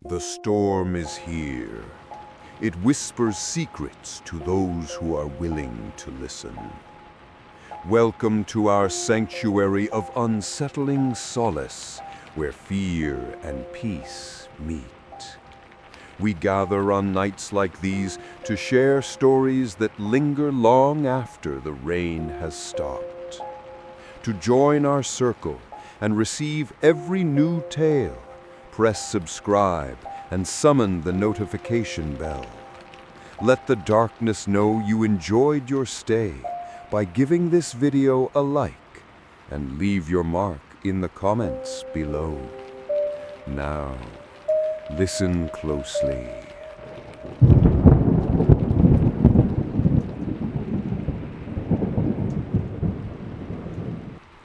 The storm is here. It whispers secrets to those who are willing to listen. Welcome to our sanctuary of unsettling solace, where fear and peace meet. We gather on nights like these to share stories that linger long after the rain has stopped. To join our circle and receive every new tale, press subscribe and summon the notification bell. Let the darkness know you enjoyed your stay by giving this video a like and leave your mark in the comments below. Now, listen closely.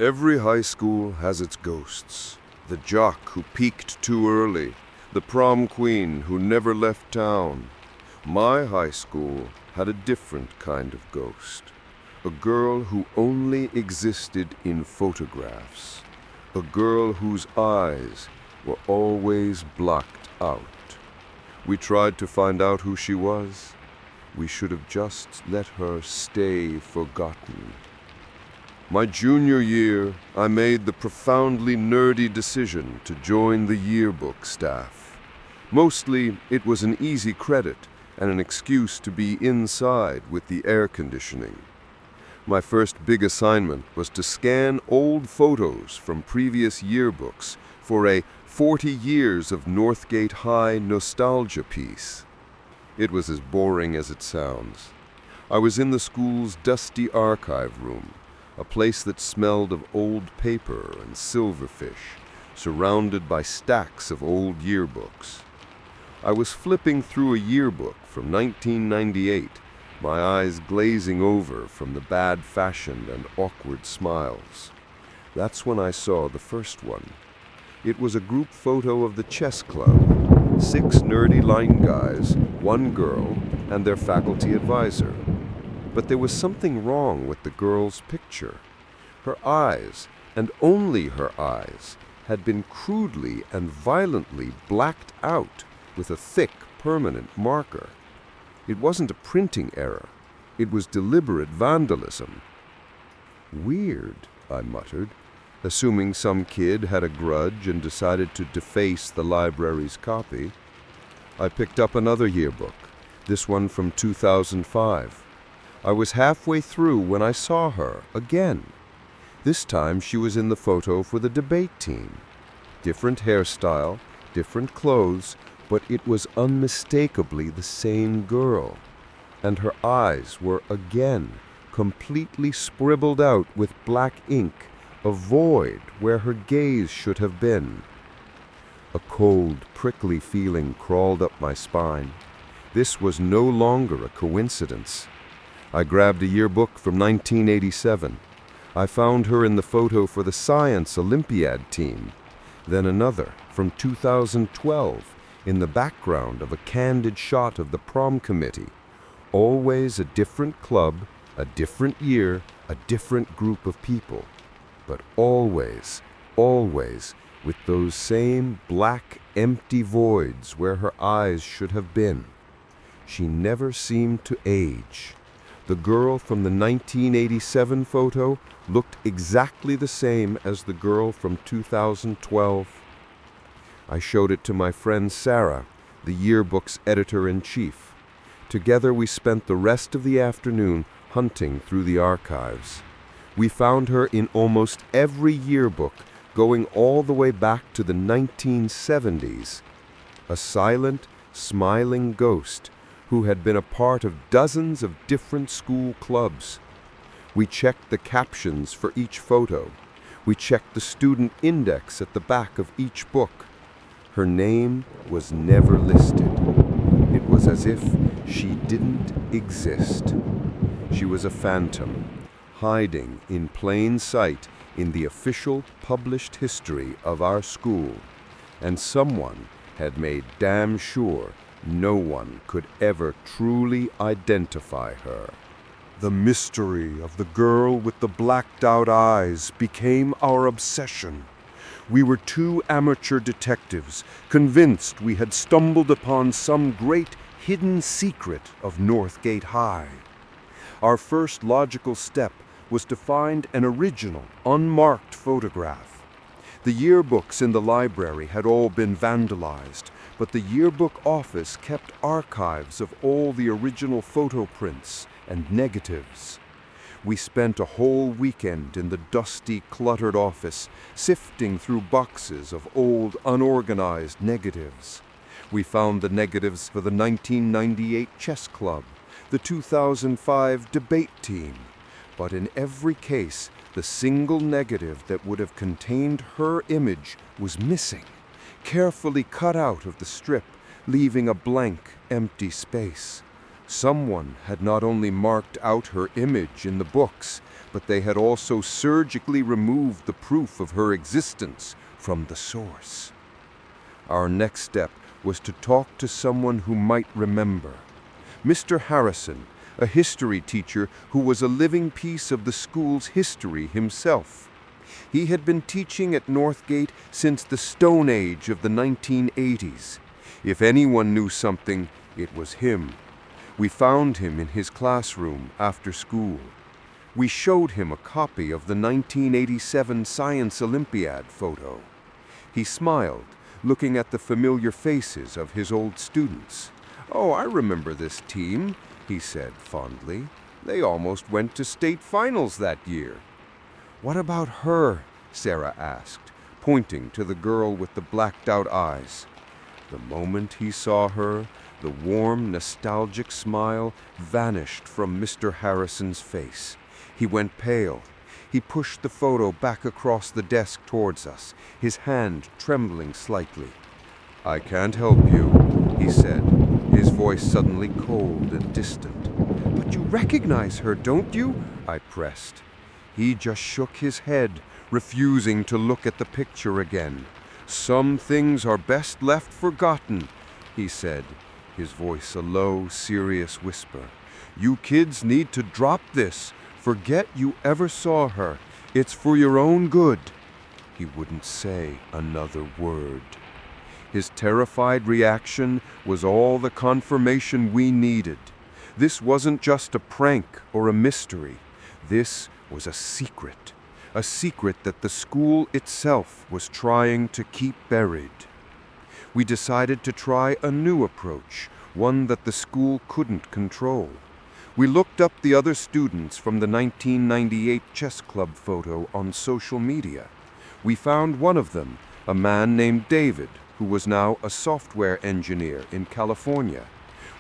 Every high school has its ghosts. The jock who peaked too early, the prom queen who never left town. My high school had a different kind of ghost. A girl who only existed in photographs. A girl whose eyes were always blocked out. We tried to find out who she was. We should have just let her stay forgotten. My junior year, I made the profoundly nerdy decision to join the yearbook staff. Mostly, it was an easy credit and an excuse to be inside with the air conditioning. My first big assignment was to scan old photos from previous yearbooks for a 40 years of Northgate High nostalgia piece. It was as boring as it sounds. I was in the school's dusty archive room, a place that smelled of old paper and silverfish, surrounded by stacks of old yearbooks. I was flipping through a yearbook from 1998, my eyes glazing over from the bad-fashioned and awkward smiles. That's when I saw the first one. It was a group photo of the chess club, 6 nerdy line guys, 1 girl, and their faculty advisor. But there was something wrong with the girl's picture. Her eyes, and only her eyes, had been crudely and violently blacked out with a thick, permanent marker. It wasn't a printing error. It was deliberate vandalism. Weird, I muttered, assuming some kid had a grudge and decided to deface the library's copy. I picked up another yearbook, this one from 2005. I was halfway through when I saw her again. This time she was in the photo for the debate team. Different hairstyle, different clothes, but it was unmistakably the same girl. And her eyes were again completely scribbled out with black ink, a void where her gaze should have been. A cold, prickly feeling crawled up my spine. This was no longer a coincidence. I grabbed a yearbook from 1987. I found her in the photo for the Science Olympiad team. Then another from 2012 in the background of a candid shot of the prom committee. Always a different club, a different year, a different group of people. But always, always with those same black, empty voids where her eyes should have been. She never seemed to age. The girl from the 1987 photo looked exactly the same as the girl from 2012. I showed it to my friend Sarah, the yearbook's editor-in-chief. Together we spent the rest of the afternoon hunting through the archives. We found her in almost every yearbook, going all the way back to the 1970s. A silent, smiling ghost who had been a part of dozens of different school clubs. We checked the captions for each photo. We checked the student index at the back of each book. Her name was never listed. It was as if she didn't exist. She was a phantom, hiding in plain sight in the official published history of our school, and someone had made damn sure no one could ever truly identify her. The mystery of the girl with the blacked-out eyes became our obsession. We were two amateur detectives, convinced we had stumbled upon some great hidden secret of Northgate High. Our first logical step was to find an original, unmarked photograph. The yearbooks in the library had all been vandalized, but the yearbook office kept archives of all the original photo prints and negatives. We spent a whole weekend in the dusty, cluttered office, sifting through boxes of old, unorganized negatives. We found the negatives for the 1998 chess club, the 2005 debate team, but in every case, the single negative that would have contained her image was missing, carefully cut out of the strip, leaving a blank, empty space. Someone had not only marked out her image in the books, but they had also surgically removed the proof of her existence from the source. Our next step was to talk to someone who might remember. Mr. Harrison, a history teacher who was a living piece of the school's history himself. He had been teaching at Northgate since the Stone Age of the 1980s. If anyone knew something, it was him. We found him in his classroom after school. We showed him a copy of the 1987 Science Olympiad photo. He smiled, looking at the familiar faces of his old students. "Oh, I remember this team," he said fondly. "They almost went to state finals that year." "What about her?" Sarah asked, pointing to the girl with the blacked-out eyes. The moment he saw her, the warm, nostalgic smile vanished from Mr. Harrison's face. He went pale. He pushed the photo back across the desk towards us, his hand trembling slightly. "I can't help you," he said, his voice suddenly cold and distant. "But you recognize her, don't you?" I pressed. He just shook his head, refusing to look at the picture again. "Some things are best left forgotten," he said, his voice a low, serious whisper. "You kids need to drop this. Forget you ever saw her. It's for your own good." He wouldn't say another word. His terrified reaction was all the confirmation we needed. This wasn't just a prank or a mystery. This was a secret that the school itself was trying to keep buried. We decided to try a new approach, one that the school couldn't control. We looked up the other students from the 1998 chess club photo on social media. We found one of them, a man named David, who was now a software engineer in California.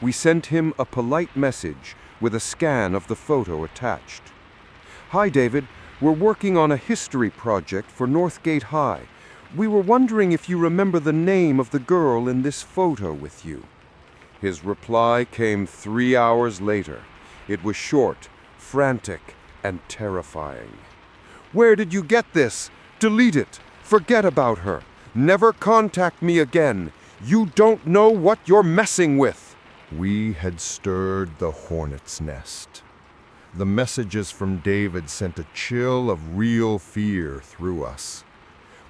We sent him a polite message with a scan of the photo attached. "Hi, David. We're working on a history project for Northgate High. We were wondering if you remember the name of the girl in this photo with you." His reply came 3 hours later. It was short, frantic, and terrifying. "Where did you get this? Delete it. Forget about her. Never contact me again. You don't know what you're messing with." We had stirred the hornet's nest. The messages from David sent a chill of real fear through us.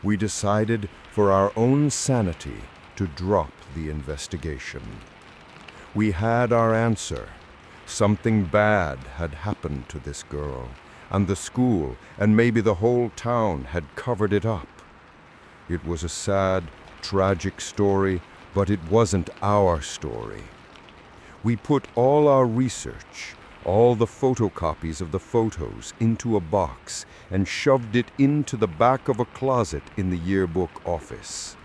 We decided, for our own sanity, to drop the investigation. We had our answer. Something bad had happened to this girl, and the school, and maybe the whole town, had covered it up. It was a sad, tragic story, but it wasn't our story. We put all our research, all the photocopies of the photos, into a box and shoved it into the back of a closet in the yearbook office.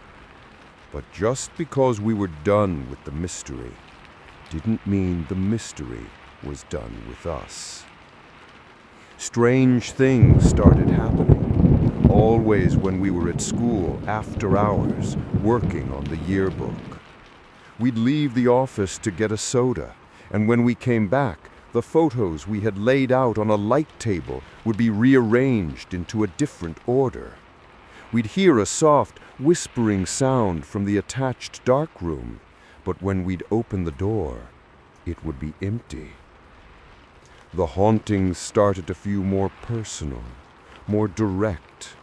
But just because we were done with the mystery didn't mean the mystery was done with us. Strange things started happening, always when we were at school after hours, working on the yearbook. We'd leave the office to get a soda, and when we came back, the photos we had laid out on a light table would be rearranged into a different order. We'd hear a soft, whispering sound from the attached darkroom, but when we'd open the door, it would be empty. The hauntings started to feel more personal, more direct.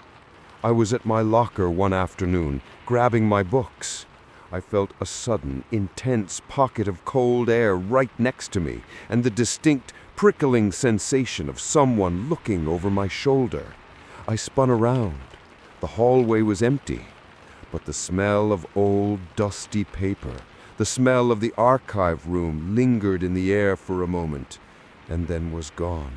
I was at my locker one afternoon, grabbing my books. I felt a sudden, intense pocket of cold air right next to me, and the distinct, prickling sensation of someone looking over my shoulder. I spun around. The hallway was empty, but the smell of old, dusty paper, the smell of the archive room lingered in the air for a moment, and then was gone.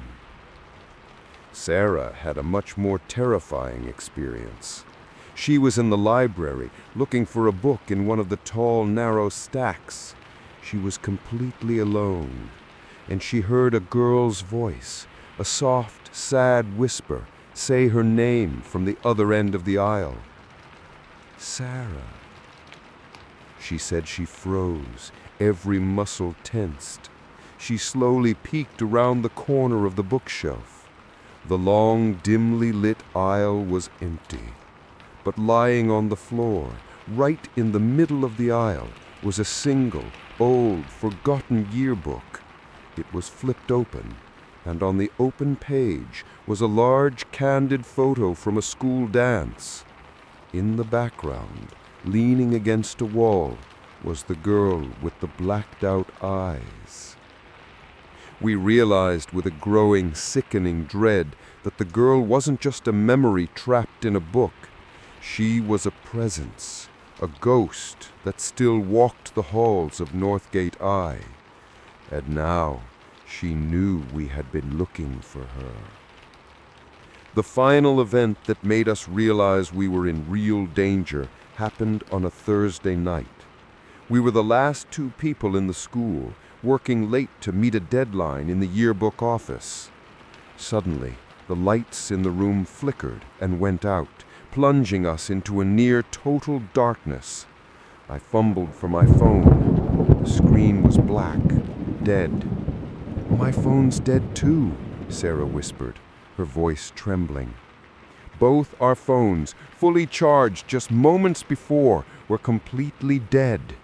Sarah had a much more terrifying experience. She was in the library, looking for a book in one of the tall, narrow stacks. She was completely alone, and she heard a girl's voice, a soft, sad whisper, say her name from the other end of the aisle. Sarah. She said she froze, every muscle tensed. She slowly peeked around the corner of the bookshelf. The long, dimly lit aisle was empty. But lying on the floor, right in the middle of the aisle, was a single, old, forgotten yearbook. It was flipped open, and on the open page was a large, candid photo from a school dance. In the background, leaning against a wall, was the girl with the blacked-out eyes. We realized with a growing, sickening dread that the girl wasn't just a memory trapped in a book. She was a presence, a ghost that still walked the halls of Northgate I. And now she knew we had been looking for her. The final event that made us realize we were in real danger happened on a Thursday night. We were the last two people in the school, working late to meet a deadline in the yearbook office. Suddenly, the lights in the room flickered and went out, plunging us into a near total darkness. I fumbled for my phone. The screen was black, dead. "My phone's dead too," Sarah whispered, her voice trembling. Both our phones, fully charged just moments before, were completely dead.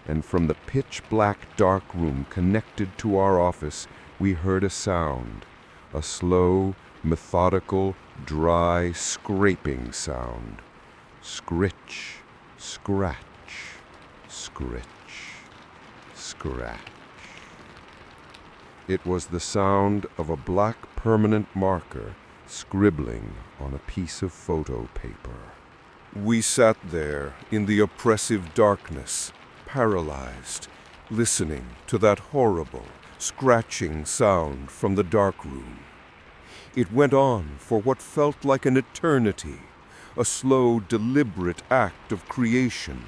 And from the pitch-black dark room connected to our office, we heard a sound, a slow, methodical, dry, scraping sound. Scritch, scratch, scritch, scratch. It was the sound of a black permanent marker scribbling on a piece of photo paper. We sat there in the oppressive darkness, paralyzed, listening to that horrible, scratching sound from the dark room. It went on for what felt like an eternity, a slow, deliberate act of creation,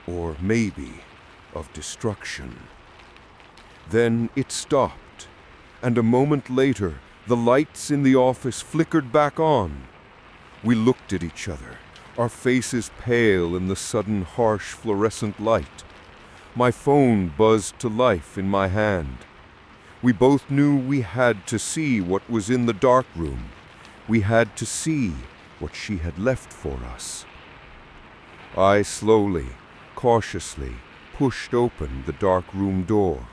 or maybe of destruction. Then it stopped, and a moment later, the lights in the office flickered back on. We looked at each other, our faces pale in the sudden harsh fluorescent light. My phone buzzed to life in my hand. We both knew we had to see what was in the dark room. We had to see what she had left for us. I slowly, cautiously pushed open the dark room door.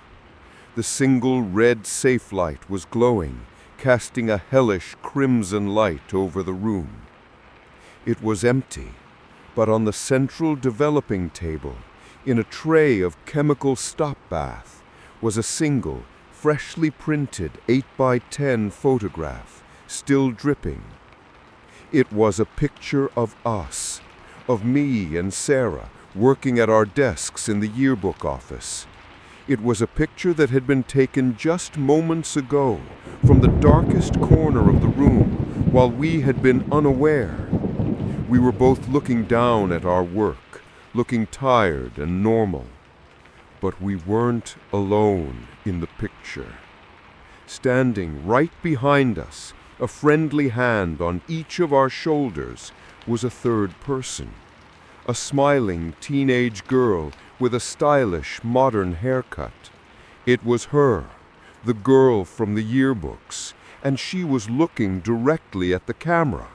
The single red safe light was glowing, casting a hellish crimson light over the room. It was empty, but on the central developing table, in a tray of chemical stop bath, was a single, freshly printed 8x10 photograph, still dripping. It was a picture of us, of me and Sarah, working at our desks in the yearbook office. It was a picture that had been taken just moments ago, from the darkest corner of the room, while we had been unaware. We were both looking down at our work, looking tired and normal. But we weren't alone in the picture. Standing right behind us, a friendly hand on each of our shoulders, was a third person. A smiling teenage girl with a stylish, modern haircut. It was her, the girl from the yearbooks, and she was looking directly at the camera.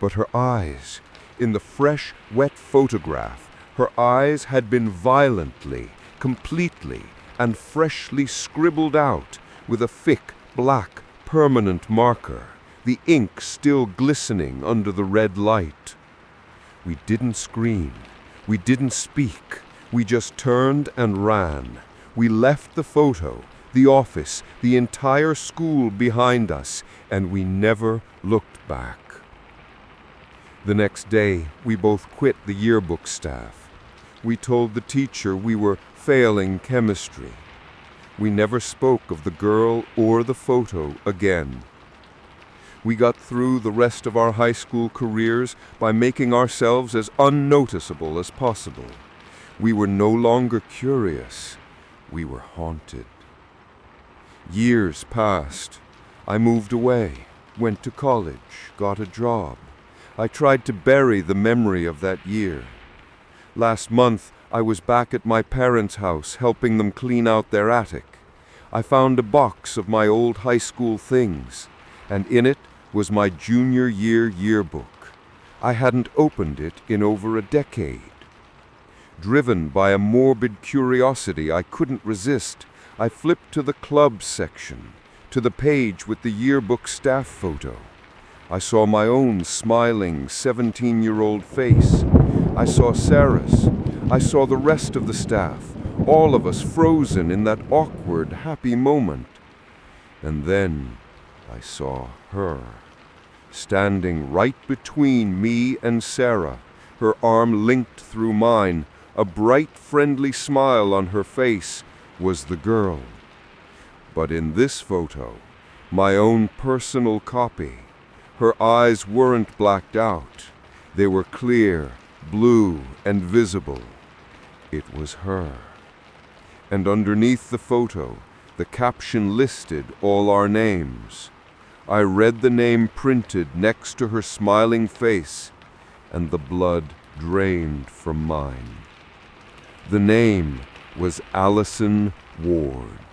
But her eyes, in the fresh, wet photograph, her eyes had been violently, completely, and freshly scribbled out with a thick, black, permanent marker, the ink still glistening under the red light. We didn't scream. We didn't speak. We just turned and ran. We left the photo, the office, the entire school behind us, and we never looked back. The next day, we both quit the yearbook staff. We told the teacher we were failing chemistry. We never spoke of the girl or the photo again. We got through the rest of our high school careers by making ourselves as unnoticeable as possible. We were no longer curious. We were haunted. Years passed. I moved away, went to college, got a job. I tried to bury the memory of that year. Last month, I was back at my parents' house helping them clean out their attic. I found a box of my old high school things, and in it was my junior year yearbook. I hadn't opened it in over a decade. Driven by a morbid curiosity I couldn't resist, I flipped to the clubs section, to the page with the yearbook staff photo. I saw my own smiling 17-year-old face. I saw Sarah's. I saw the rest of the staff, all of us frozen in that awkward, happy moment. And then I saw her, standing right between me and Sarah, her arm linked through mine, a bright, friendly smile on her face, was the girl. But in this photo, my own personal copy, her eyes weren't blacked out. They were clear, blue, and visible. It was her. And underneath the photo, the caption listed all our names. I read the name printed next to her smiling face, and the blood drained from mine. The name was Allison Ward,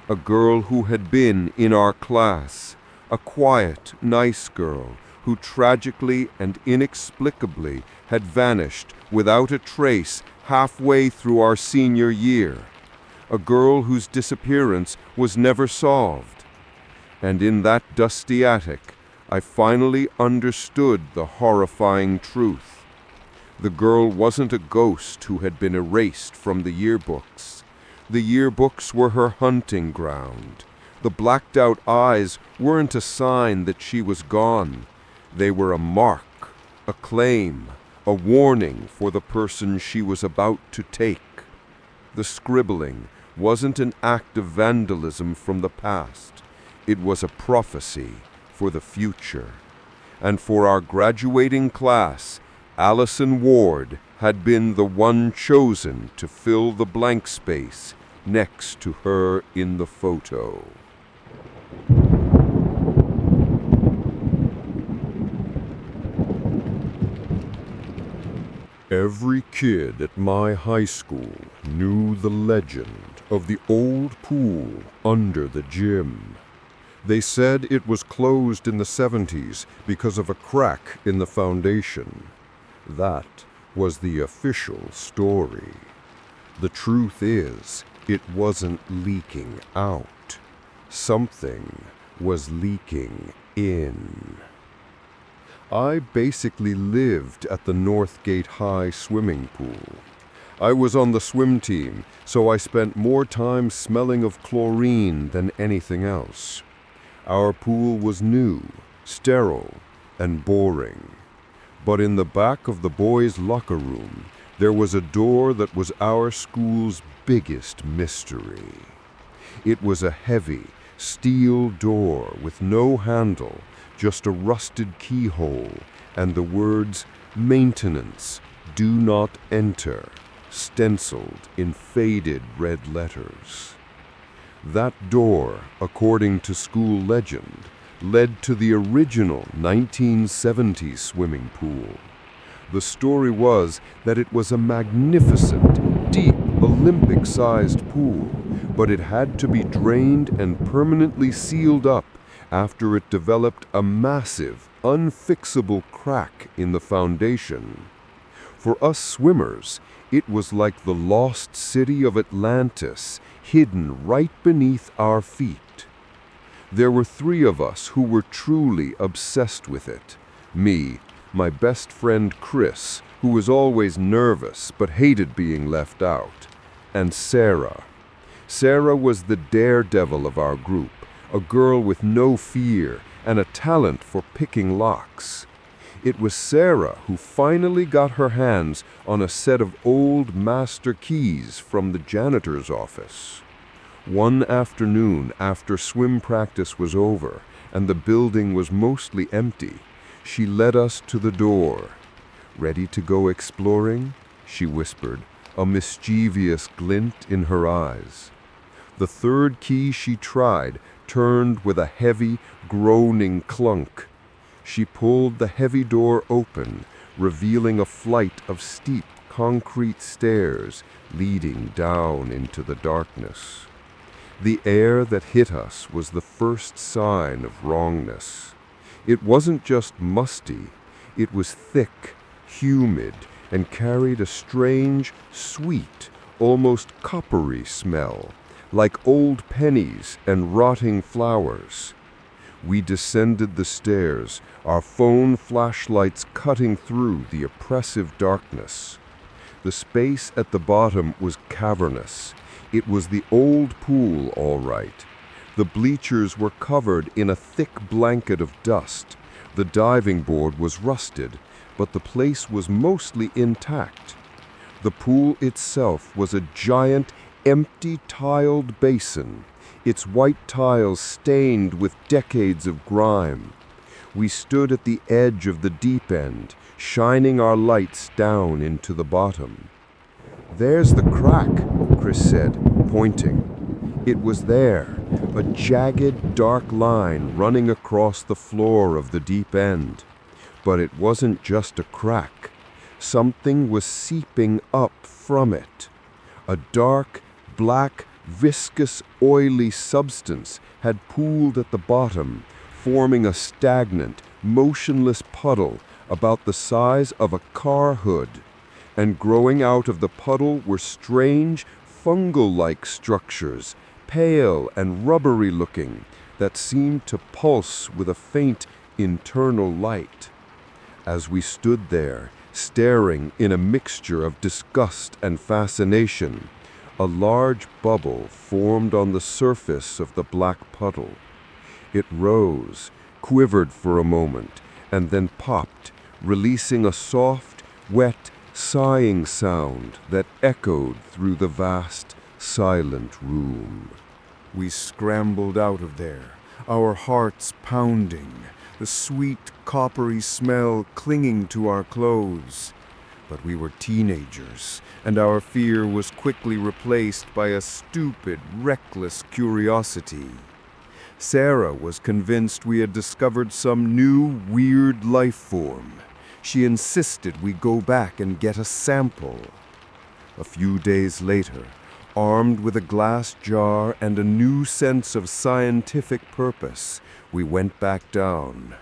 a girl who had been in our class, a quiet, nice girl who tragically and inexplicably had vanished without a trace halfway through our senior year, a girl whose disappearance was never solved. And in that dusty attic, I finally understood the horrifying truth. The girl wasn't a ghost who had been erased from the yearbooks. The yearbooks were her hunting ground. The blacked-out eyes weren't a sign that she was gone. They were a mark, a claim, a warning for the person she was about to take. The scribbling wasn't an act of vandalism from the past. It was a prophecy for the future. And for our graduating class, Allison Ward had been the one chosen to fill the blank space next to her in the photo. Every kid at my high school knew the legend of the old pool under the gym. They said it was closed in the 70s because of a crack in the foundation. That was the official story. The truth is, it wasn't leaking out. Something was leaking in. I basically lived at the Northgate High swimming pool. I was on the swim team, so I spent more time smelling of chlorine than anything else. Our pool was new, sterile, and boring. But in the back of the boys' locker room, there was a door that was our school's biggest mystery. It was a heavy, steel door with no handle, just a rusted keyhole, and the words, "Maintenance, do not enter," stenciled in faded red letters. That door, according to school legend, led to the original 1970s swimming pool. The story was that it was a magnificent, deep, Olympic-sized pool, but it had to be drained and permanently sealed up after it developed a massive, unfixable crack in the foundation. For us swimmers, it was like the lost city of Atlantis, hidden right beneath our feet. There were 3 of us who were truly obsessed with it. Me, my best friend Chris, who was always nervous but hated being left out, and Sarah. Sarah was the daredevil of our group, a girl with no fear and a talent for picking locks. It was Sarah who finally got her hands on a set of old master keys from the janitor's office. One afternoon after swim practice was over and the building was mostly empty, she led us to the door. "Ready to go exploring?" she whispered, a mischievous glint in her eyes. The 3rd key she tried turned with a heavy, groaning clunk. She pulled the heavy door open, revealing a flight of steep concrete stairs leading down into the darkness. The air that hit us was the first sign of wrongness. It wasn't just musty, it was thick, humid, and carried a strange, sweet, almost coppery smell, like old pennies and rotting flowers. We descended the stairs, our phone flashlights cutting through the oppressive darkness. The space at the bottom was cavernous. It was the old pool, all right. The bleachers were covered in a thick blanket of dust. The diving board was rusted, but the place was mostly intact. The pool itself was a giant, empty tiled basin, its white tiles stained with decades of grime. We stood at the edge of the deep end, shining our lights down into the bottom. "There's the crack," Chris said, pointing. It was there, a jagged, dark line running across the floor of the deep end. But it wasn't just a crack. Something was seeping up from it. A dark, black, viscous, oily substance had pooled at the bottom, forming a stagnant, motionless puddle about the size of a car hood. And growing out of the puddle were strange, fungal-like structures, pale and rubbery-looking, that seemed to pulse with a faint internal light. As we stood there, staring in a mixture of disgust and fascination, a large bubble formed on the surface of the black puddle. It rose, quivered for a moment, and then popped, releasing a soft, wet, sighing sound that echoed through the vast, silent room. We scrambled out of there, our hearts pounding, the sweet, coppery smell clinging to our clothes. But we were teenagers, and our fear was quickly replaced by a stupid, reckless curiosity. Sarah was convinced we had discovered some new, weird life form. She insisted we go back and get a sample. A few days later, armed with a glass jar and a new sense of scientific purpose, we went back down.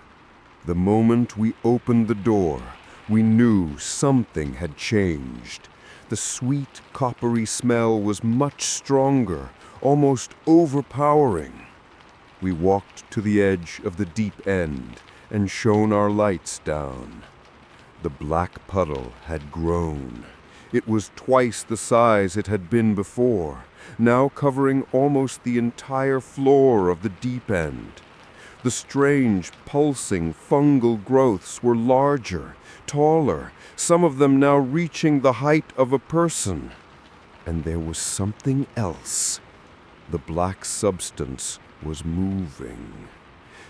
The moment we opened the door, we knew something had changed. The sweet, coppery smell was much stronger, almost overpowering. We walked to the edge of the deep end and shone our lights down. The black puddle had grown. It was twice the size it had been before, now covering almost the entire floor of the deep end. The strange, pulsing, fungal growths were larger, taller, some of them now reaching the height of a person. And there was something else. The black substance was moving.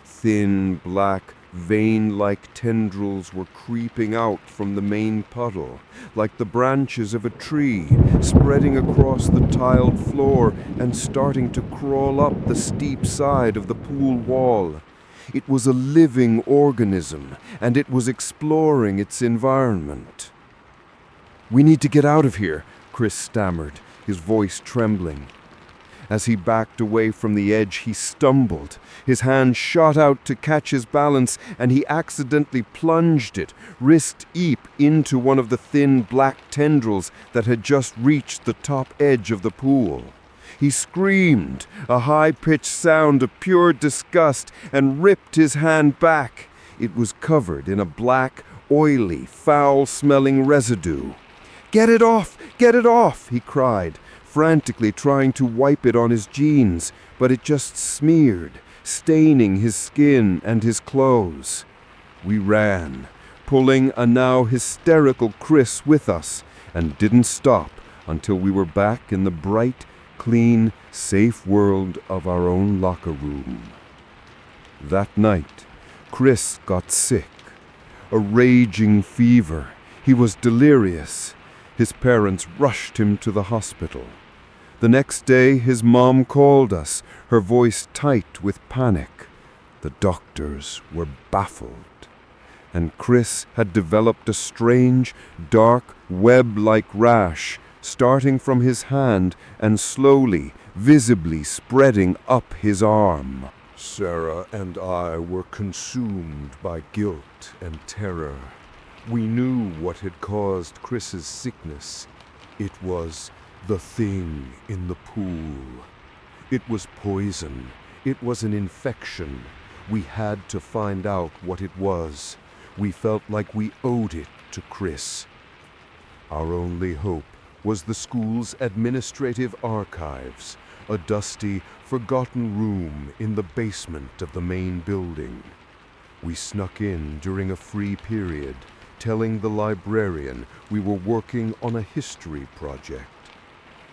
Thin, black, vein-like tendrils were creeping out from the main puddle, like the branches of a tree, spreading across the tiled floor and starting to crawl up the steep side of the pool wall. It was a living organism, and it was exploring its environment. "We need to get out of here," Chris stammered, his voice trembling. As he backed away from the edge, he stumbled. His hand shot out to catch his balance, and he accidentally plunged it, wrist deep, into one of the thin black tendrils that had just reached the top edge of the pool. He screamed, a high-pitched sound of pure disgust, and ripped his hand back. It was covered in a black, oily, foul-smelling residue. "Get it off! Get it off!" he cried, frantically trying to wipe it on his jeans, but it just smeared, staining his skin and his clothes. We ran, pulling a now hysterical Chris with us, and didn't stop until we were back in the bright, clean, safe world of our own locker room. That night, Chris got sick. A raging fever. He was delirious. His parents rushed him to the hospital. The next day, his mom called us, her voice tight with panic. The doctors were baffled. And Chris had developed a strange, dark, web-like rash, starting from his hand and slowly, visibly spreading up his arm. Sarah and I were consumed by guilt and terror. We knew what had caused Chris's sickness. It was the thing in the pool. It was poison. It was an infection. We had to find out what it was. We felt like we owed it to Chris. Our only hope was the school's administrative archives, a dusty, forgotten room in the basement of the main building. We snuck in during a free period, telling the librarian we were working on a history project.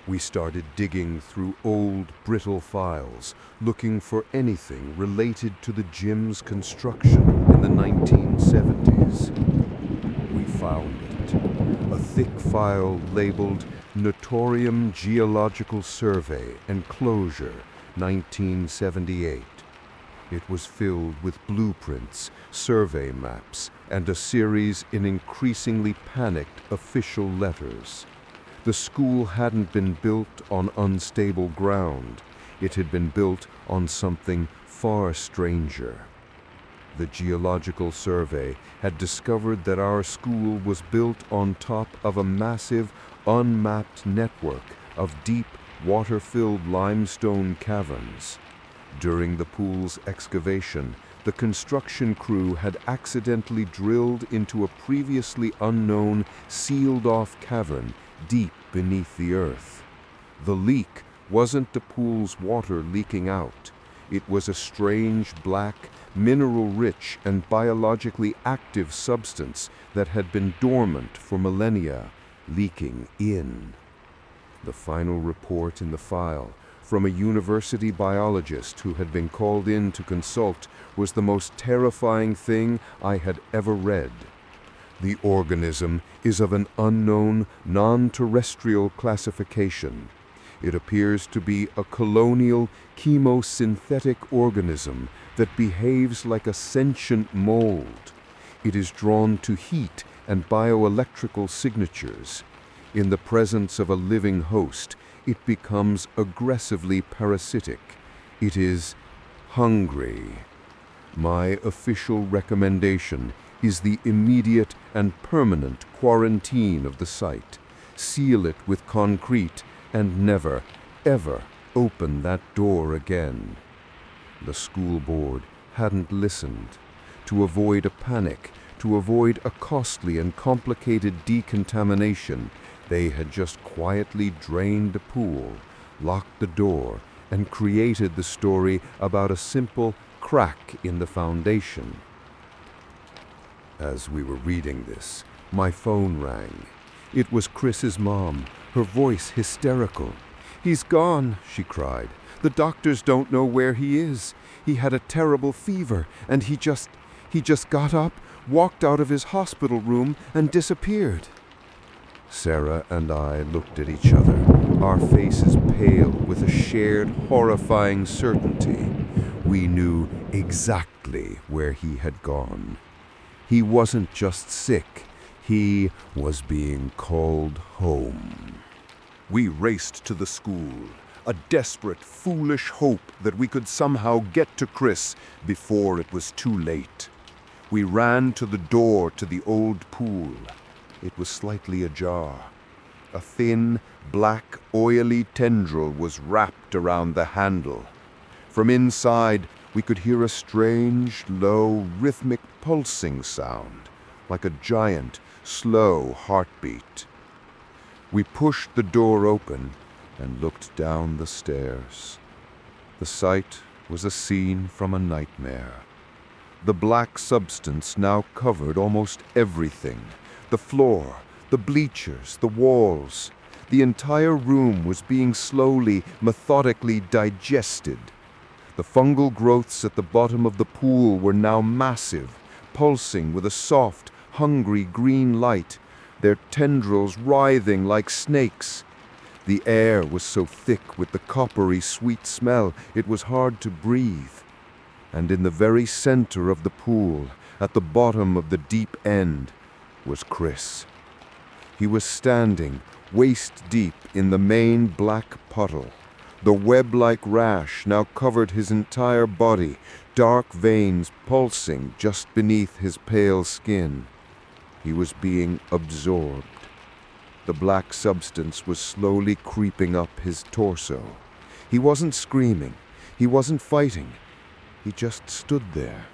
We started digging through old, brittle files, looking for anything related to the gym's construction in the 1970s. We found it, a thick file labeled Notorium Geological Survey, Enclosure, 1978. It was filled with blueprints, survey maps, and a series in increasingly panicked official letters. The school hadn't been built on unstable ground. It had been built on something far stranger. The Geological Survey had discovered that our school was built on top of a massive, unmapped network of deep, water-filled limestone caverns. During the pool's excavation, the construction crew had accidentally drilled into a previously unknown, sealed-off cavern deep beneath the earth. The leak wasn't the pool's water leaking out. It was a strange, black, mineral-rich and biologically active substance that had been dormant for millennia, leaking in. The final report in the file, from a university biologist who had been called in to consult, was the most terrifying thing I had ever read. The organism is of an unknown, non-terrestrial classification. It appears to be a colonial, chemosynthetic organism that behaves like a sentient mold. It is drawn to heat and bioelectrical signatures. In the presence of a living host, it becomes aggressively parasitic. It is hungry. My official recommendation is the immediate and permanent quarantine of the site. Seal it with concrete and never, ever open that door again. The school board hadn't listened. To avoid a panic, to avoid a costly and complicated decontamination, they had just quietly drained the pool, locked the door, and created the story about a simple crack in the foundation. As we were reading this, my phone rang. It was Chris's mom, her voice hysterical. "He's gone," she cried. "The doctors don't know where he is. He had a terrible fever, and he just got up, walked out of his hospital room, and disappeared." Sarah and I looked at each other, our faces pale with a shared, horrifying certainty. We knew exactly where he had gone. He wasn't just sick, he was being called home. We raced to the school, a desperate, foolish hope that we could somehow get to Chris before it was too late. We ran to the door to the old pool. It was slightly ajar. A thin, black, oily tendril was wrapped around the handle. From inside, we could hear a strange, low, rhythmic pulsing sound, like a giant, slow heartbeat. We pushed the door open and looked down the stairs. The sight was a scene from a nightmare. The black substance now covered almost everything. The floor, the bleachers, the walls. The entire room was being slowly, methodically digested. The fungal growths at the bottom of the pool were now massive, pulsing with a soft, hungry green light, their tendrils writhing like snakes. The air was so thick with the coppery sweet smell it was hard to breathe. And in the very center of the pool, at the bottom of the deep end, was Chris. He was standing, waist deep in the main black puddle. The web-like rash now covered his entire body, dark veins pulsing just beneath his pale skin. He was being absorbed. The black substance was slowly creeping up his torso. He wasn't screaming. He wasn't fighting. He just stood there,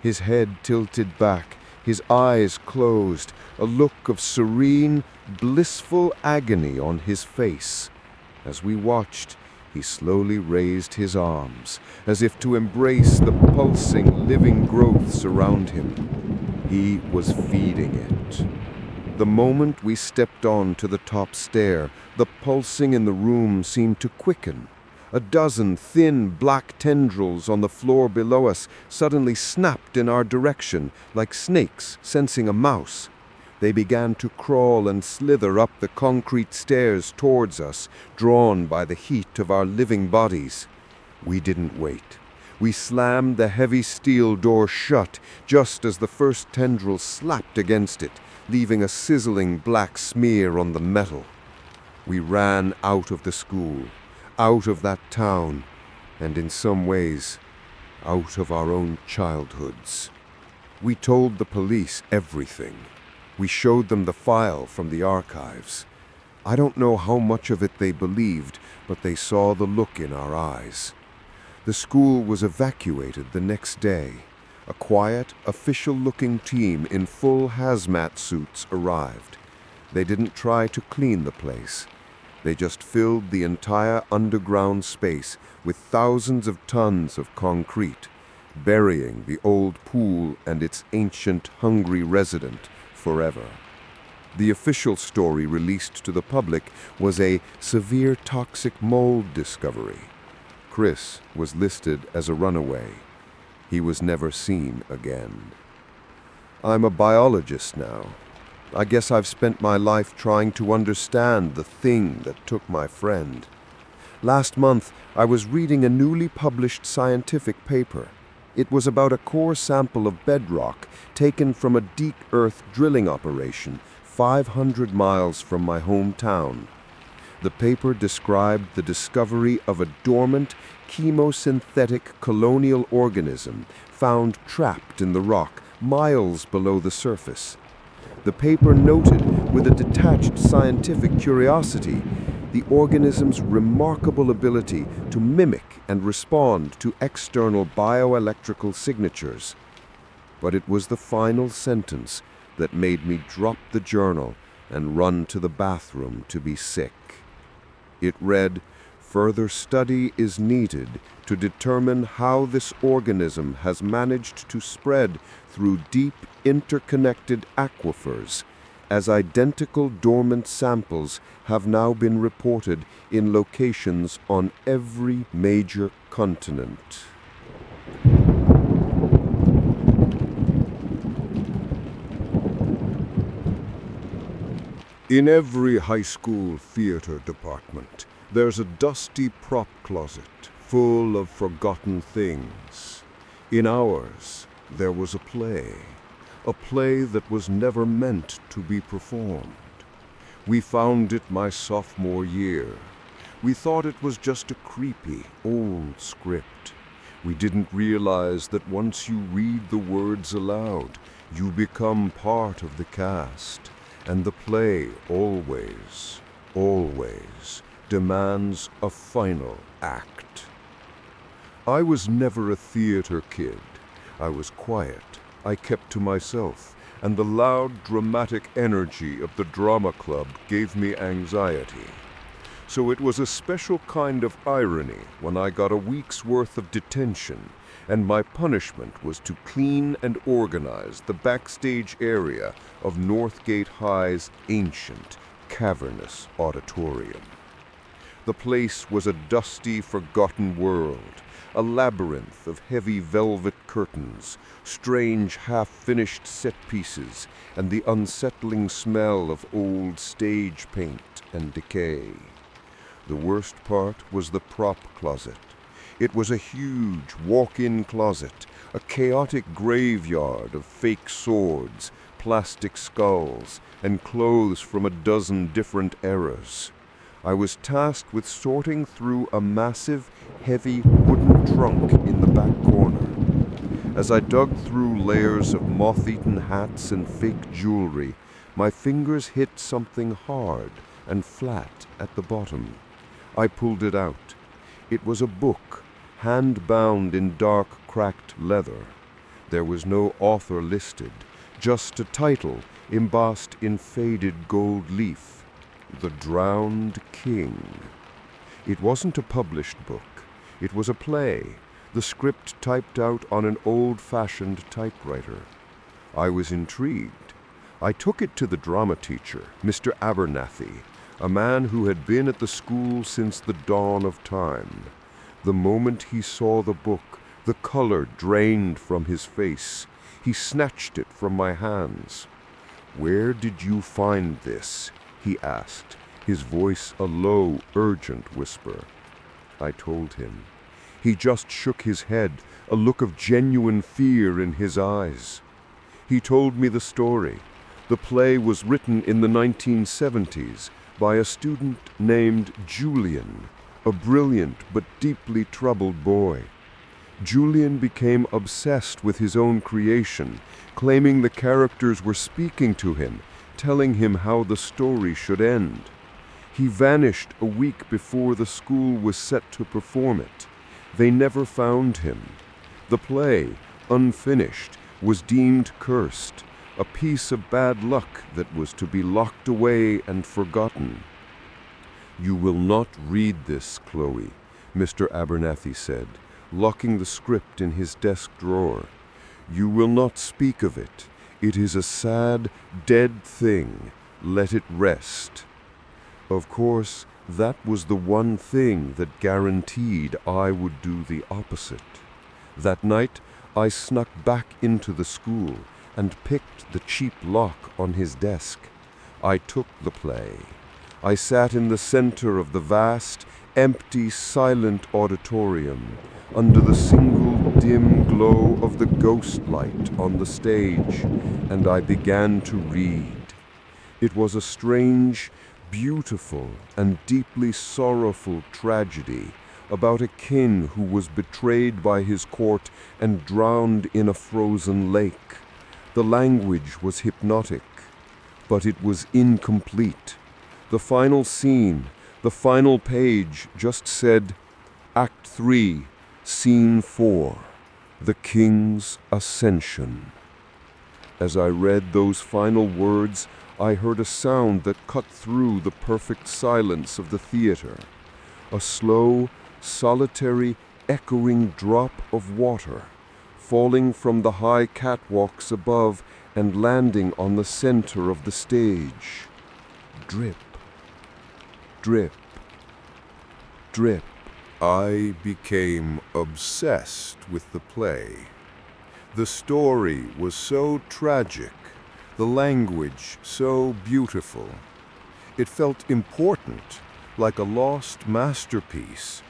his head tilted back, his eyes closed, a look of serene, blissful agony on his face. As we watched, he slowly raised his arms, as if to embrace the pulsing, living growths around him. He was feeding it. The moment we stepped on to the top stair, the pulsing in the room seemed to quicken. A dozen thin black tendrils on the floor below us suddenly snapped in our direction, like snakes sensing a mouse. They began to crawl and slither up the concrete stairs towards us, drawn by the heat of our living bodies. We didn't wait. We slammed the heavy steel door shut just as the first tendril slapped against it, leaving a sizzling black smear on the metal. We ran out of the school, out of that town, and in some ways, out of our own childhoods. We told the police everything. We showed them the file from the archives. I don't know how much of it they believed, but they saw the look in our eyes. The school was evacuated the next day. A quiet, official-looking team in full hazmat suits arrived. They didn't try to clean the place. They just filled the entire underground space with thousands of tons of concrete, burying the old pool and its ancient, hungry resident forever. The official story released to the public was a severe toxic mold discovery. Chris was listed as a runaway. He was never seen again. I'm a biologist now. I guess I've spent my life trying to understand the thing that took my friend. Last month, I was reading a newly published scientific paper. It was about a core sample of bedrock taken from a deep earth drilling operation 500 miles from my hometown. The paper described the discovery of a dormant, chemosynthetic colonial organism found trapped in the rock miles below the surface. The paper noted with a detached scientific curiosity the organism's remarkable ability to mimic and respond to external bioelectrical signatures. But it was the final sentence that made me drop the journal and run to the bathroom to be sick. It read, "Further study is needed to determine how this organism has managed to spread through deep interconnected aquifers, as identical dormant samples have now been reported in locations on every major continent." In every high school theater department, there's a dusty prop closet full of forgotten things. In ours, there was a play that was never meant to be performed. We found it my sophomore year. We thought it was just a creepy, old script. We didn't realize that once you read the words aloud, you become part of the cast, and the play always always, demands a final act. I was never a theater kid. I was quiet. I kept to myself, and the loud, dramatic energy of the drama club gave me anxiety. So it was a special kind of irony when I got a week's worth of detention, and my punishment was to clean and organize the backstage area of Northgate High's ancient, cavernous auditorium. The place was a dusty, forgotten world, a labyrinth of heavy velvet curtains, strange half-finished set pieces, and the unsettling smell of old stage paint and decay. The worst part was the prop closet. It was a huge walk-in closet, a chaotic graveyard of fake swords, plastic skulls, and clothes from a dozen different eras. I was tasked with sorting through a massive, heavy wooden trunk in the back corner. As I dug through layers of moth-eaten hats and fake jewelry, my fingers hit something hard and flat at the bottom. I pulled it out. It was a book, hand-bound in dark, cracked leather. There was no author listed, just a title embossed in faded gold leaf. The Drowned King. It wasn't a published book. It was a play, the script typed out on an old-fashioned typewriter. I was intrigued. I took it to the drama teacher, Mr. Abernathy, a man who had been at the school since the dawn of time. The moment he saw the book, the color drained from his face. He snatched it from my hands. "Where did you find this?" he asked, his voice a low, urgent whisper. I told him. He just shook his head, a look of genuine fear in his eyes. He told me the story. The play was written in the 1970s by a student named Julian, a brilliant but deeply troubled boy. Julian became obsessed with his own creation, claiming the characters were speaking to him, telling him how the story should end. He vanished a week before the school was set to perform it. They never found him. The play, unfinished, was deemed cursed, a piece of bad luck that was to be locked away and forgotten. "You will not read this, Chloe," Mr. Abernathy said, locking the script in his desk drawer. "You will not speak of it. It is a sad, dead thing. Let it rest." Of course, that was the one thing that guaranteed I would do the opposite. That night, I snuck back into the school and picked the cheap lock on his desk. I took the play. I sat in the center of the vast, empty, silent auditorium, under the single dim glow of the ghost light on the stage, and I began to read. It was a strange, beautiful, and deeply sorrowful tragedy about a king who was betrayed by his court and drowned in a frozen lake. The language was hypnotic, but it was incomplete. The final scene, the final page, just said, Act 3, Scene 4, The King's Ascension. As I read those final words, I heard a sound that cut through the perfect silence of the theater. A slow, solitary, echoing drop of water, falling from the high catwalks above and landing on the center of the stage. Drip, drip, drip. I became obsessed with the play. The story was so tragic, the language so beautiful. It felt important, like a lost masterpiece.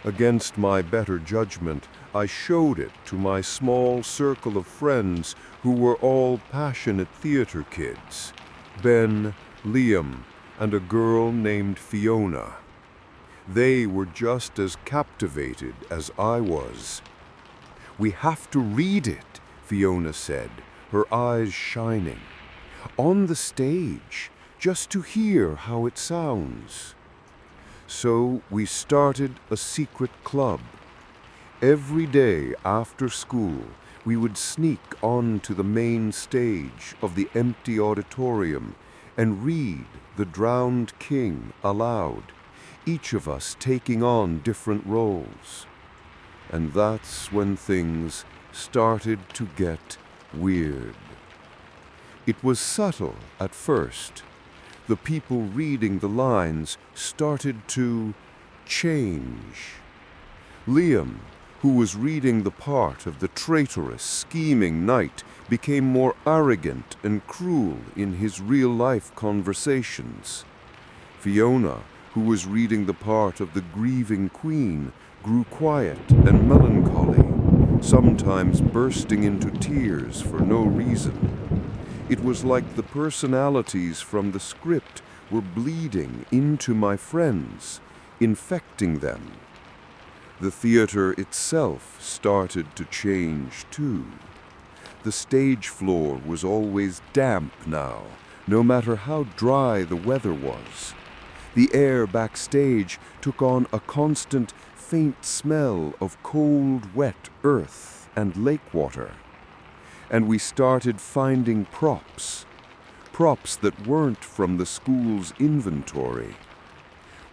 Against my better judgment, I showed it to my small circle of friends who were all passionate theater kids, Ben, Liam, and a girl named Fiona. They were just as captivated as I was. "We have to read it," Fiona said, her eyes shining. "On the stage, just to hear how it sounds. So we started a secret club. Every day after school, we would sneak onto the main stage of the empty auditorium and read The Drowned King aloud, each of us taking on different roles. And that's when things started to get weird. It was subtle at first. The people reading the lines started to change. Liam, who was reading the part of the traitorous, scheming knight, became more arrogant and cruel in his real-life conversations. Fiona, who was reading the part of the grieving queen, grew quiet and melancholy, sometimes bursting into tears for no reason. It was like the personalities from the script were bleeding into my friends, infecting them. The theater itself started to change too. The stage floor was always damp now, no matter how dry the weather was. The air backstage took on a constant, faint smell of cold, wet earth and lake water. And we started finding props that weren't from the school's inventory.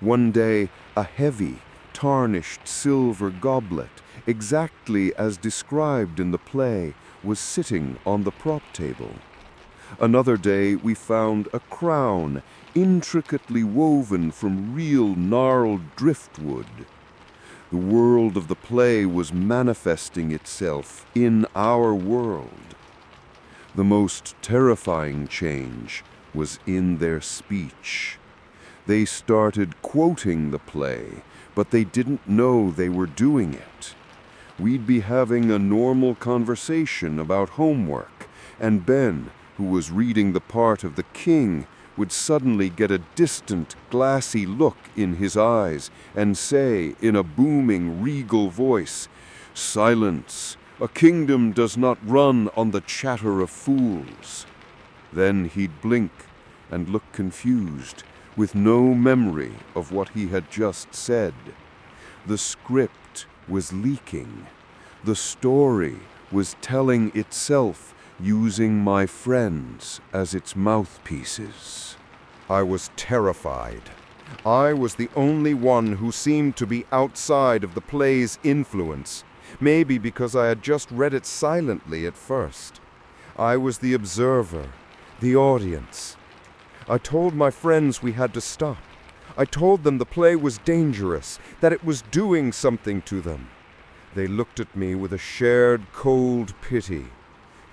One day, a heavy, tarnished silver goblet, exactly as described in the play, was sitting on the prop table. Another day, we found a crown, intricately woven from real gnarled driftwood. The world of the play was manifesting itself in our world. The most terrifying change was in their speech. They started quoting the play, but they didn't know they were doing it. We'd be having a normal conversation about homework, and Ben, who was reading the part of the king, would suddenly get a distant, glassy look in his eyes and say in a booming, regal voice, "Silence! A kingdom does not run on the chatter of fools." Then he'd blink and look confused, with no memory of what he had just said. The script was leaking. The story was telling itself, using my friends as its mouthpieces. I was terrified. I was the only one who seemed to be outside of the play's influence, maybe because I had just read it silently at first. I was the observer, the audience. I told my friends we had to stop. I told them the play was dangerous, that it was doing something to them. They looked at me with a shared cold pity.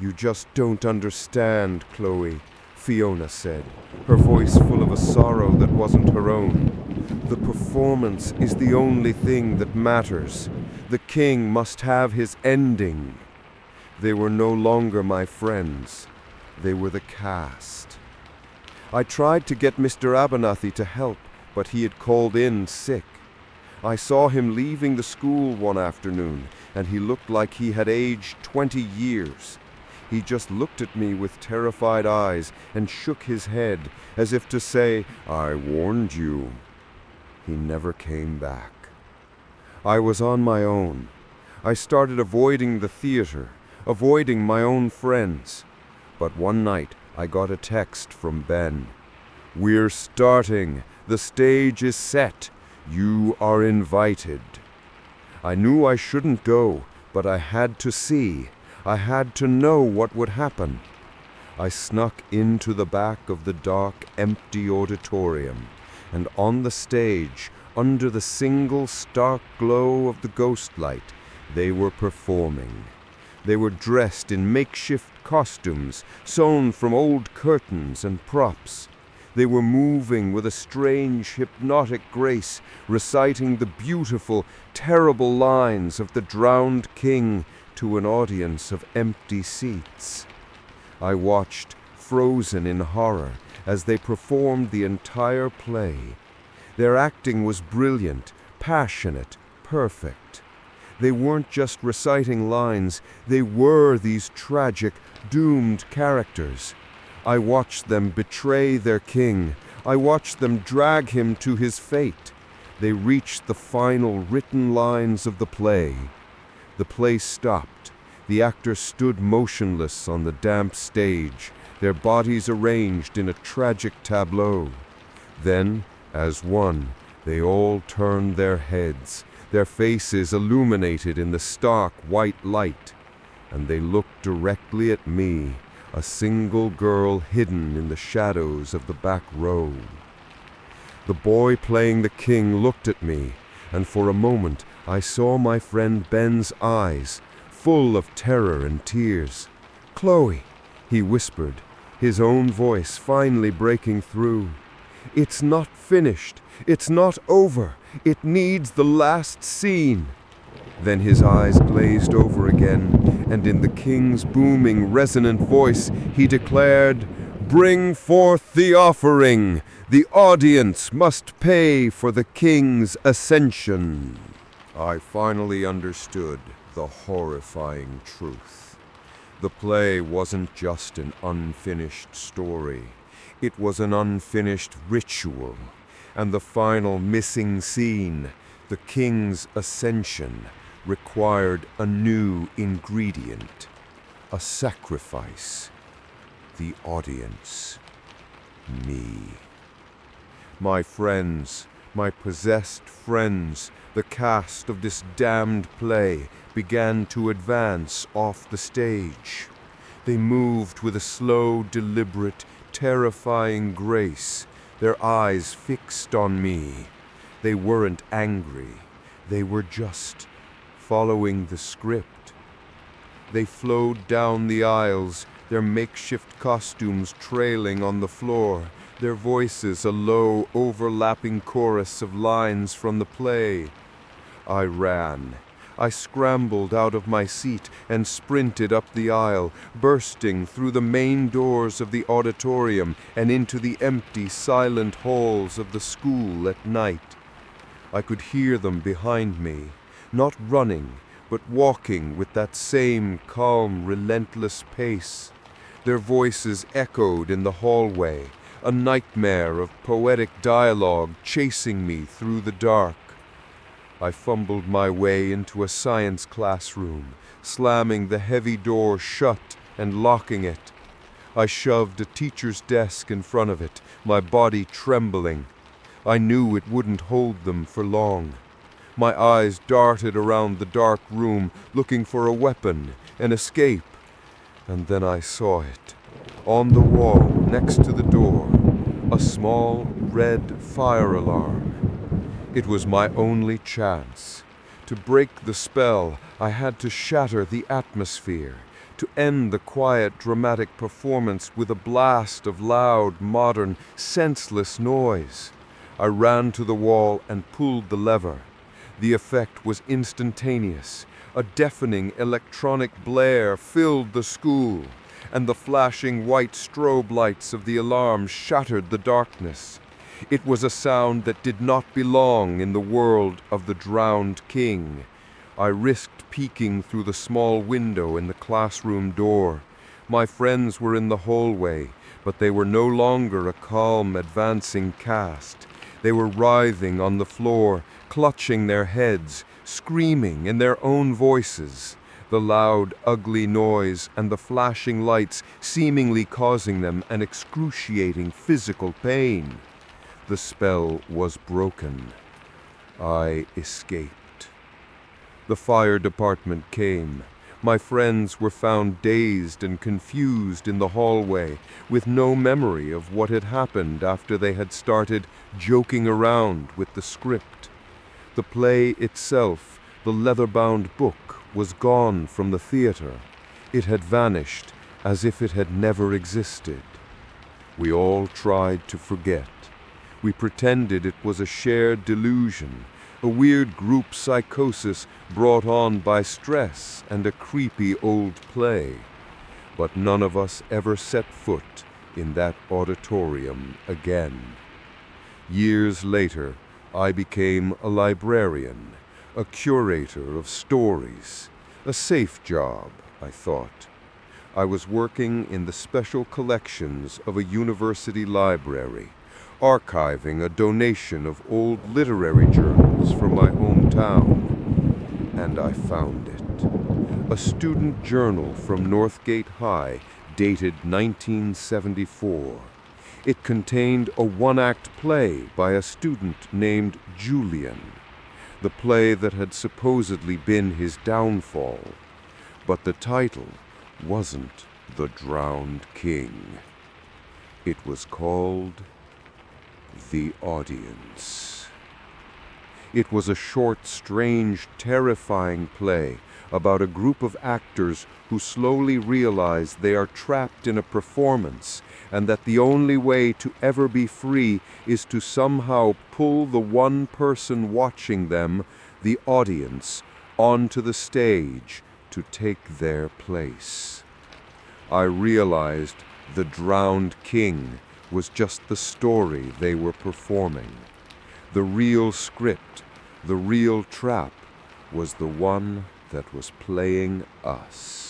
"You just don't understand, Chloe," Fiona said, her voice full of a sorrow that wasn't her own. "The performance is the only thing that matters. The king must have his ending." They were no longer my friends. They were the cast. I tried to get Mr. Abernathy to help, but he had called in sick. I saw him leaving the school one afternoon, and he looked like he had aged 20 years. He just looked at me with terrified eyes and shook his head, as if to say, "I warned you." He never came back. I was on my own. I started avoiding the theater, avoiding my own friends. But one night, I got a text from Ben. "We're starting. The stage is set. You are invited." I knew I shouldn't go, but I had to see. I had to know what would happen. I snuck into the back of the dark, empty auditorium, and on the stage, under the single stark glow of the ghost light, they were performing. They were dressed in makeshift costumes, sewn from old curtains and props. They were moving with a strange, hypnotic grace, reciting the beautiful, terrible lines of the drowned king to an audience of empty seats. I watched, frozen in horror, as they performed the entire play. Their acting was brilliant, passionate, perfect. They weren't just reciting lines, they were these tragic, doomed characters. I watched them betray their king. I watched them drag him to his fate. They reached the final written lines of the play. The play stopped. The actors stood motionless on the damp stage, their bodies arranged in a tragic tableau. Then, as one, they all turned their heads, their faces illuminated in the stark white light, and they looked directly at me, a single girl hidden in the shadows of the back row. The boy playing the king looked at me, and for a moment I saw my friend Ben's eyes, full of terror and tears. "Chloe," he whispered, his own voice finally breaking through. "It's not finished. It's not over. It needs the last scene." Then his eyes glazed over again, and in the king's booming, resonant voice, he declared, "Bring forth the offering. The audience must pay for the king's ascension." I finally understood the horrifying truth. The play wasn't just an unfinished story. It was an unfinished ritual, and the final missing scene, the king's ascension, required a new ingredient, a sacrifice. The audience. Me. My friends, my possessed friends, the cast of this damned play began to advance off the stage. They moved with a slow, deliberate, terrifying grace, their eyes fixed on me. They weren't angry. They were just following the script. They flowed down the aisles, their makeshift costumes trailing on the floor, their voices a low, overlapping chorus of lines from the play. I ran. I scrambled out of my seat and sprinted up the aisle, bursting through the main doors of the auditorium and into the empty, silent halls of the school at night. I could hear them behind me, not running, but walking with that same calm, relentless pace. Their voices echoed in the hallway, a nightmare of poetic dialogue chasing me through the dark. I fumbled my way into a science classroom, slamming the heavy door shut and locking it. I shoved a teacher's desk in front of it, my body trembling. I knew it wouldn't hold them for long. My eyes darted around the dark room, looking for a weapon, an escape. And then I saw it. On the wall, next to the door, a small red fire alarm. It was my only chance. To break the spell, I had to shatter the atmosphere, to end the quiet, dramatic performance with a blast of loud, modern, senseless noise. I ran to the wall and pulled the lever. The effect was instantaneous. A deafening electronic blare filled the school, and the flashing white strobe lights of the alarm shattered the darkness. It was a sound that did not belong in the world of the drowned king. I risked peeking through the small window in the classroom door. My friends were in the hallway, but they were no longer a calm, advancing cast. They were writhing on the floor, clutching their heads, screaming in their own voices, the loud, ugly noise and the flashing lights seemingly causing them an excruciating physical pain. The spell was broken. I escaped. The fire department came. My friends were found dazed and confused in the hallway, with no memory of what had happened after they had started joking around with the script. The play itself, the leather-bound book, was gone from the theater. It had vanished as if it had never existed. We all tried to forget. We pretended it was a shared delusion, a weird group psychosis brought on by stress and a creepy old play. But none of us ever set foot in that auditorium again. Years later, I became a librarian, a curator of stories. A safe job, I thought. I was working in the special collections of a university library, archiving a donation of old literary journals from my hometown. And I found it. A student journal from Northgate High, dated 1974. It contained a one-act play by a student named Julian, the play that had supposedly been his downfall. But the title wasn't The Drowned King. It was called The Audience. It was a short, strange, terrifying play about a group of actors who slowly realize they are trapped in a performance and that the only way to ever be free is to somehow pull the one person watching them, the audience, onto the stage to take their place. I realized The Drowned King was just the story they were performing. The real script, the real trap, was the one that was playing us.